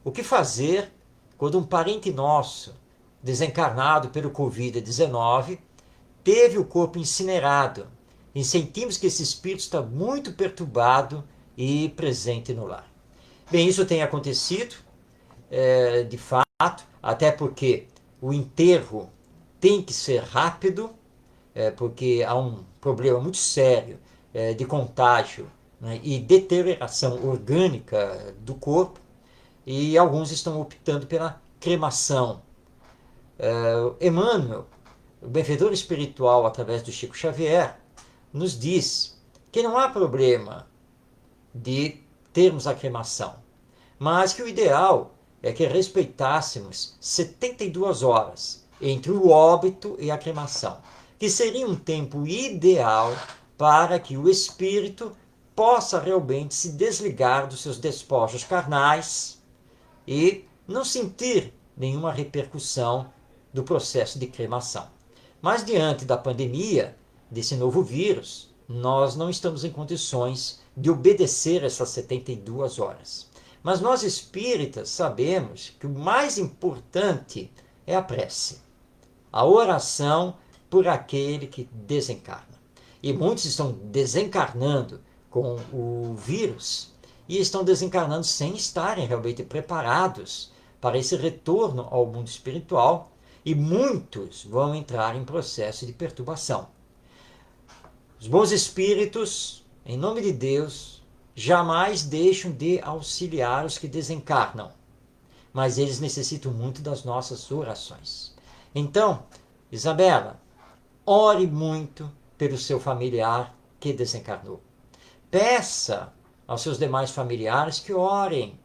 O que fazer quando um parente nosso, desencarnado pelo Covid-19, teve o corpo incinerado e sentimos que esse espírito está muito perturbado e presente no lar? Bem, isso tem acontecido, de fato, até porque o enterro tem que ser rápido, porque há um problema muito sério de contágio, né, e deterioração orgânica do corpo, e alguns estão optando pela cremação. Emmanuel, o benfeitor espiritual através do Chico Xavier, nos diz que não há problema de termos a cremação, mas que o ideal é que respeitássemos 72 horas entre o óbito e a cremação. que seria um tempo ideal para que o espírito possa realmente se desligar dos seus despojos carnais e não sentir nenhuma repercussão do processo de cremação. Mas diante da pandemia, desse novo vírus, nós não estamos em condições de obedecer essas 72 horas. Mas nós espíritas sabemos que o mais importante é a prece, a oração por aquele que desencarna. E muitos estão desencarnando com o vírus e estão desencarnando sem estarem realmente preparados para esse retorno ao mundo espiritual, e muitos vão entrar em processo de perturbação. Os bons espíritos, em nome de Deus, jamais deixam de auxiliar os que desencarnam, mas eles necessitam muito das nossas orações. Então, Isabela, ore muito pelo seu familiar que desencarnou. Peça aos seus demais familiares que orem.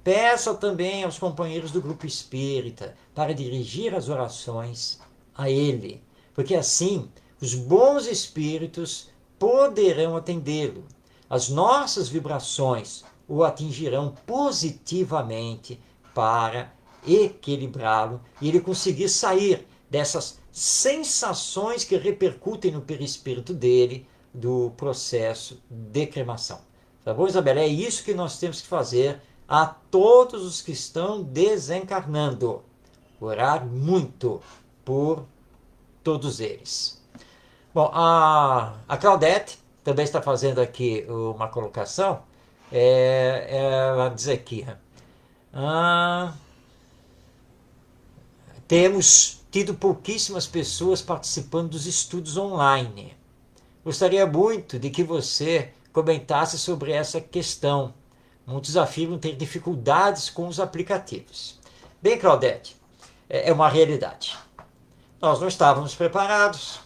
Peça também aos companheiros do grupo espírita para dirigir as orações a ele, porque assim os bons espíritos poderão atendê-lo. As nossas vibrações o atingirão positivamente para equilibrá-lo e ele conseguir sair dessas sensações que repercutem no perispírito dele do processo de cremação. Tá bom, Isabela? É isso que nós temos que fazer a todos os que estão desencarnando. Orar muito por todos eles. Bom, a Claudete também está fazendo aqui uma colocação. Ela diz aqui: temos tido pouquíssimas pessoas participando dos estudos online. Gostaria muito de que você comentasse sobre essa questão. Muitos afirmam ter dificuldades com os aplicativos. Bem, Claudete, é uma realidade. Nós não estávamos preparados.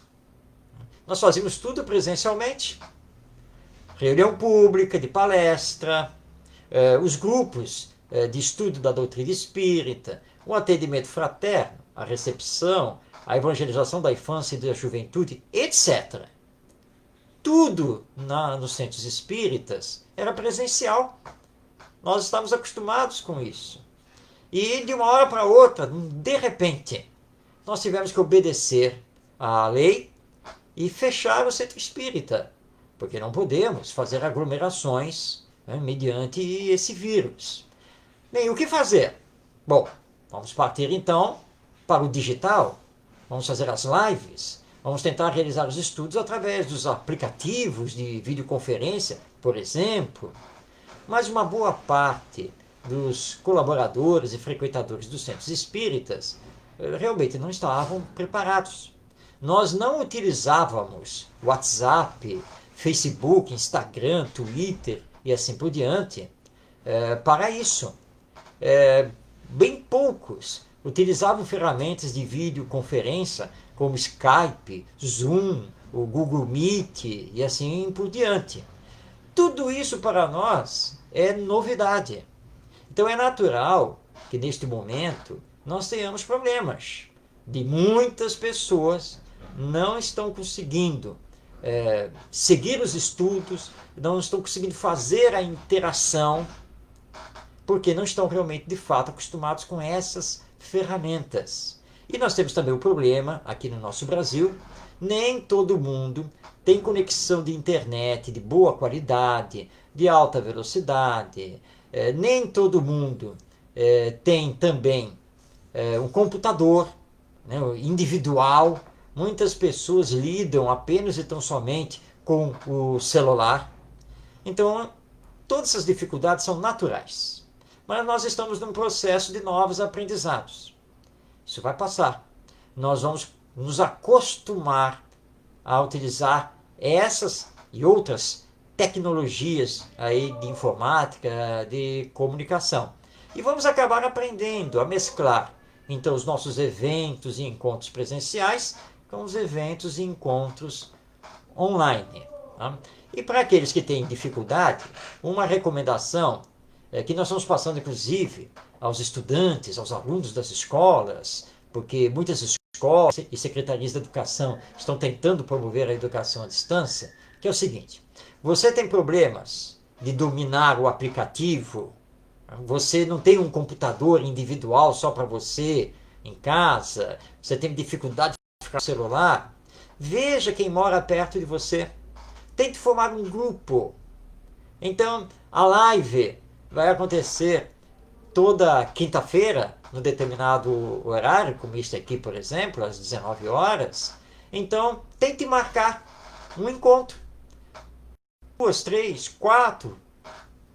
Nós fazíamos tudo presencialmente. Reunião pública, de palestra, os grupos de estudo da doutrina espírita, o atendimento fraterno, a recepção, a evangelização da infância e da juventude, etc. Tudo nos centros espíritas era presencial. Nós estávamos acostumados com isso. E de uma hora para outra, de repente, nós tivemos que obedecer à lei e fechar o centro espírita, porque não podemos fazer aglomerações, né, mediante esse vírus. Bem, o que fazer? Bom, vamos partir então para o digital, vamos fazer as lives, vamos tentar realizar os estudos através dos aplicativos de videoconferência, por exemplo. Mas uma boa parte dos colaboradores e frequentadores dos centros espíritas realmente não estavam preparados. Nós não utilizávamos WhatsApp, Facebook, Instagram, Twitter e assim por diante para isso. Bem poucos utilizavam ferramentas de videoconferência como Skype, Zoom, o Google Meet e assim por diante. Tudo isso para nós é novidade. Então é natural que neste momento nós tenhamos problemas de muitas pessoas não estão conseguindo seguir os estudos, não estão conseguindo fazer a interação, porque não estão realmente, de fato, acostumados com essas ferramentas. E nós temos também o problema, aqui no nosso Brasil, nem todo mundo tem conexão de internet de boa qualidade, de alta velocidade, nem todo mundo tem também um computador, né, individual. Muitas pessoas lidam apenas e tão somente com o celular. Então, todas essas dificuldades são naturais. Mas nós estamos num processo de novos aprendizados. Isso vai passar. Nós vamos nos acostumar a utilizar essas e outras tecnologias aí de informática, de comunicação. E vamos acabar aprendendo a mesclar então os nossos eventos e encontros presenciais com os eventos e encontros online. Tá? E para aqueles que têm dificuldade, uma recomendação que nós estamos passando inclusive aos estudantes, aos alunos das escolas, porque muitas escolas e secretarias da educação estão tentando promover a educação à distância, que é o seguinte: você tem problemas de dominar o aplicativo, você não tem um computador individual só para você em casa, você tem dificuldade de ficar no celular, veja quem mora perto de você. Tente formar um grupo. Então, a live vai acontecer toda quinta-feira, num determinado horário, como este aqui, por exemplo, às 19 horas. Então, tente marcar um encontro. 2, 3, 4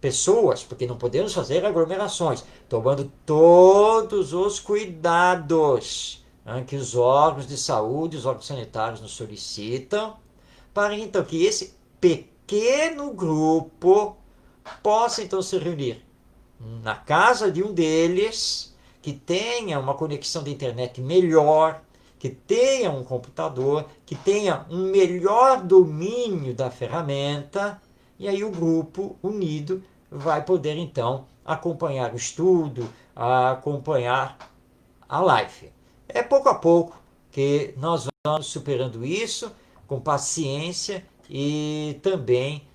pessoas, porque não podemos fazer aglomerações, tomando todos os cuidados que os órgãos de saúde, os órgãos sanitários nos solicitam, para então que esse pequeno grupo possa então se reunir na casa de um deles, que tenha uma conexão de internet melhor, que tenha um computador, que tenha um melhor domínio da ferramenta, e aí o grupo unido vai poder então acompanhar o estudo, acompanhar a live. É pouco a pouco que nós vamos superando isso com paciência e também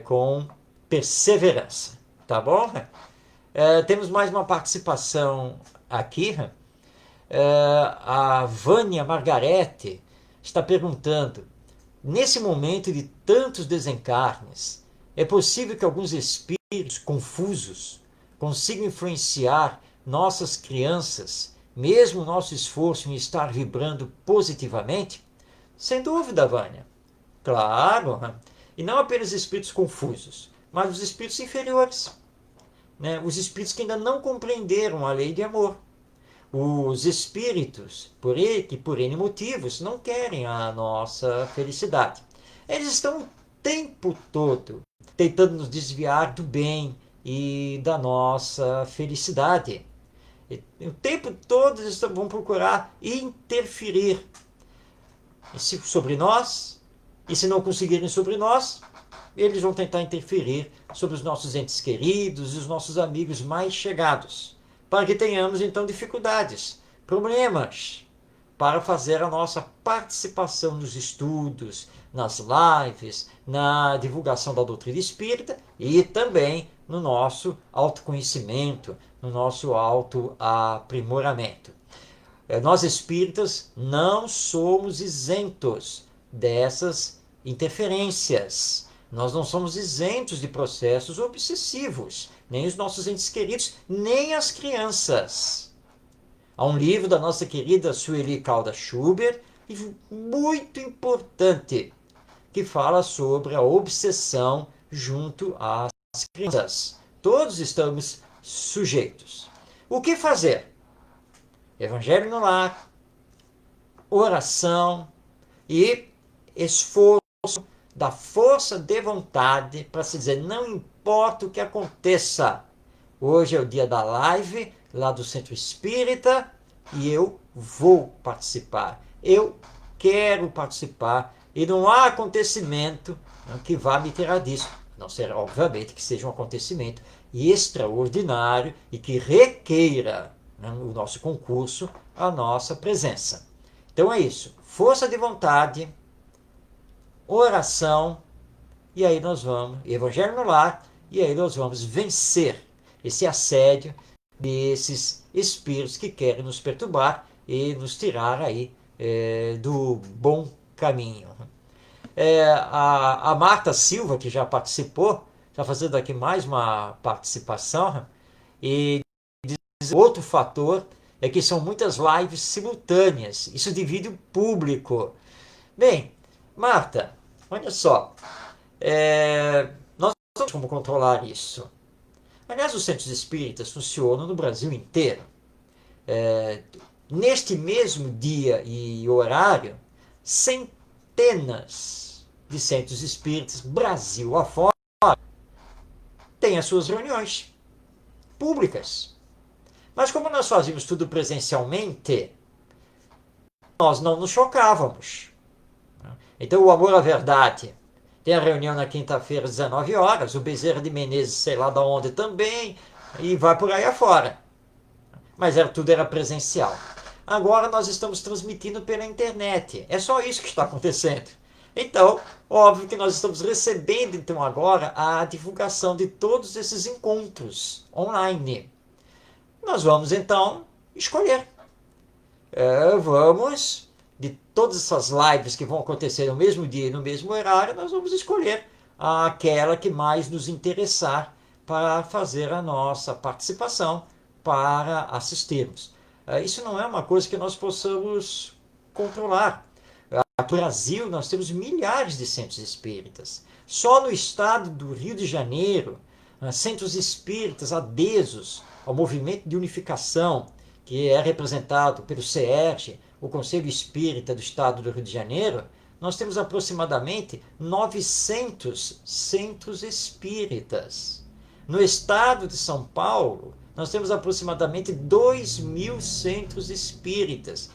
com perseverança, tá bom? Temos mais uma participação aqui. A Vânia Margarete está perguntando: nesse momento de tantos desencarnes, é possível que alguns espíritos confusos consigam influenciar nossas crianças, mesmo o nosso esforço em estar vibrando positivamente? Sem dúvida, Vânia. Claro. E não apenas espíritos confusos, mas os espíritos inferiores. Né? Os espíritos que ainda não compreenderam a lei de amor. Os espíritos, que por N motivos, não querem a nossa felicidade. Eles estão o tempo todo tentando nos desviar do bem e da nossa felicidade. E o tempo todo eles vão procurar interferir sobre nós, e se não conseguirem sobre nós, eles vão tentar interferir sobre os nossos entes queridos e os nossos amigos mais chegados, para que tenhamos então dificuldades, problemas, para fazer a nossa participação nos estudos, nas lives, na divulgação da doutrina espírita e também no nosso autoconhecimento, no nosso autoaprimoramento. Nós espíritas não somos isentos dessas interferências. Nós não somos isentos de processos obsessivos, nem os nossos entes queridos, nem as crianças. Há um livro da nossa querida Sueli Caldas Schubert, livro muito importante, que fala sobre a obsessão junto às crianças. Todos estamos sujeitos. O que fazer? Evangelho no lar, oração e esforço da força de vontade para se dizer: não importa o que aconteça, hoje é o dia da live lá do Centro Espírita e eu vou participar, eu quero participar, e não há acontecimento que vá me tirar disso, a não ser obviamente que seja um acontecimento extraordinário e que requeira o nosso concurso, a nossa presença. Então é isso, força de vontade, oração, e aí nós vamos, Evangelho no lar, e aí nós vamos vencer esse assédio desses espíritos que querem nos perturbar e nos tirar aí do bom caminho. A Marta Silva, que já participou, está fazendo aqui mais uma participação, e outro fator é que são muitas lives simultâneas. Isso divide o público. Bem, Marta, olha só. Nós não temos como controlar isso. Aliás, os centros espíritas funcionam no Brasil inteiro. Neste mesmo dia e horário, centenas de centros espíritas, Brasil afora, têm as suas reuniões públicas. Mas como nós fazíamos tudo presencialmente, nós não nos chocávamos. Então o Amor à Verdade tem a reunião na quinta-feira às 19 horas, o Bezerra de Menezes, sei lá de onde também, e vai por aí afora. Mas tudo era presencial. Agora nós estamos transmitindo pela internet. É só isso que está acontecendo. Então, óbvio que nós estamos recebendo então agora a divulgação de todos esses encontros online. Nós vamos então escolher. Vamos, de todas essas lives que vão acontecer no mesmo dia e no mesmo horário, nós vamos escolher aquela que mais nos interessar para fazer a nossa participação, para assistirmos. Isso não é uma coisa que nós possamos controlar. No Brasil, nós temos milhares de centros espíritas. Só no estado do Rio de Janeiro, centros espíritas adesos ao movimento de unificação, que é representado pelo CERJ, o Conselho Espírita do Estado do Rio de Janeiro, nós temos aproximadamente 900 centros espíritas. No estado de São Paulo, nós temos aproximadamente 2.000 centros espíritas.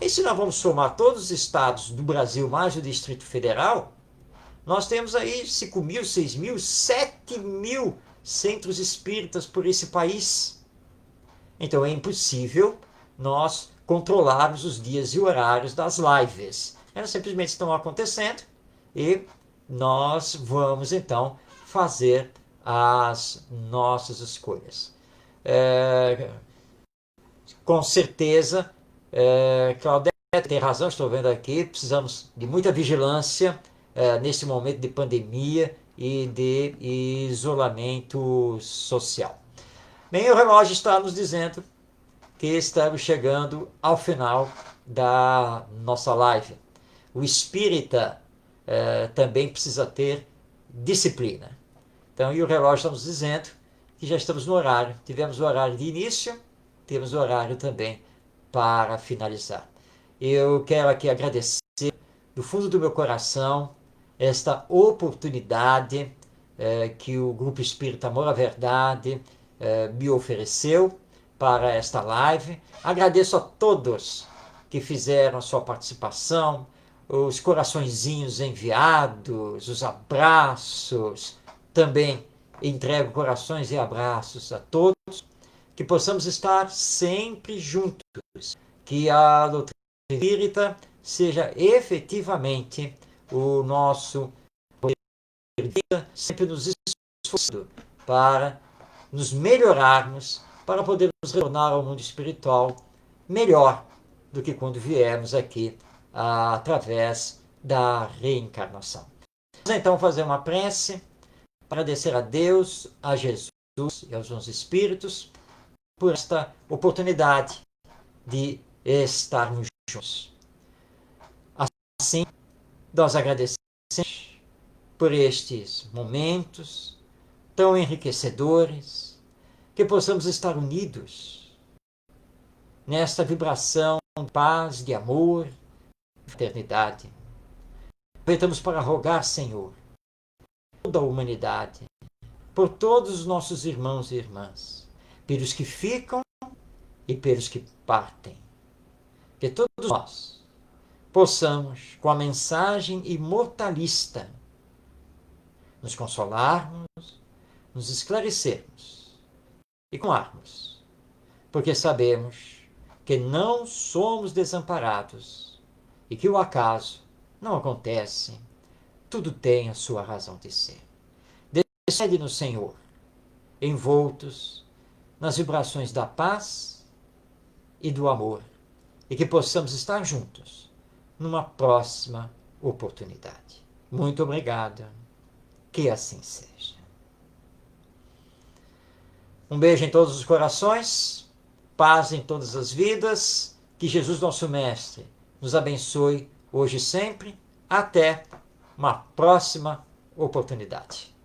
E se nós vamos somar todos os estados do Brasil mais o Distrito Federal, nós temos aí 5.000, 6.000, 7.000 centros espíritas por esse país. Então é impossível nós controlarmos os dias e horários das lives. Elas simplesmente estão acontecendo e nós vamos então fazer as nossas escolhas. Com certeza, Claudete tem razão, estou vendo aqui, precisamos de muita vigilância nesse momento de pandemia e de isolamento social. Bem, o relógio está nos dizendo que estamos chegando ao final da nossa live. O espírita também precisa ter disciplina. Então, e o relógio está nos dizendo que já estamos no horário. Tivemos o horário de início, temos o horário também para finalizar. Eu quero aqui agradecer do fundo do meu coração esta oportunidade que o Grupo Espírita Amor à Verdade me ofereceu para esta live. Agradeço a todos que fizeram a sua participação, os coraçõezinhos enviados, os abraços. Também entrego corações e abraços a todos, que possamos estar sempre juntos, que a doutrina espírita seja efetivamente o nosso sempre nos esforçando para nos melhorarmos, para podermos retornar ao mundo espiritual melhor do que quando viemos aqui através da reencarnação. Vamos então fazer uma prece, agradecer a Deus, a Jesus e aos bons espíritos por esta oportunidade de estarmos juntos. Assim, nós agradecemos por estes momentos tão enriquecedores, que possamos estar unidos nesta vibração de paz, de amor, de fraternidade. Aproveitamos para rogar, Senhor, toda a humanidade, por todos os nossos irmãos e irmãs, pelos que ficam e pelos que partem. Que todos nós possamos, com a mensagem imortalista, nos consolarmos, nos esclarecermos e continuarmos, porque sabemos que não somos desamparados e que o acaso não acontece, tudo tem a sua razão de ser. Descende-nos, Senhor, envoltos nas vibrações da paz e do amor, e que possamos estar juntos numa próxima oportunidade. Muito obrigado, que assim seja. Um beijo em todos os corações, paz em todas as vidas, que Jesus, nosso Mestre, nos abençoe hoje e sempre. Até uma próxima oportunidade.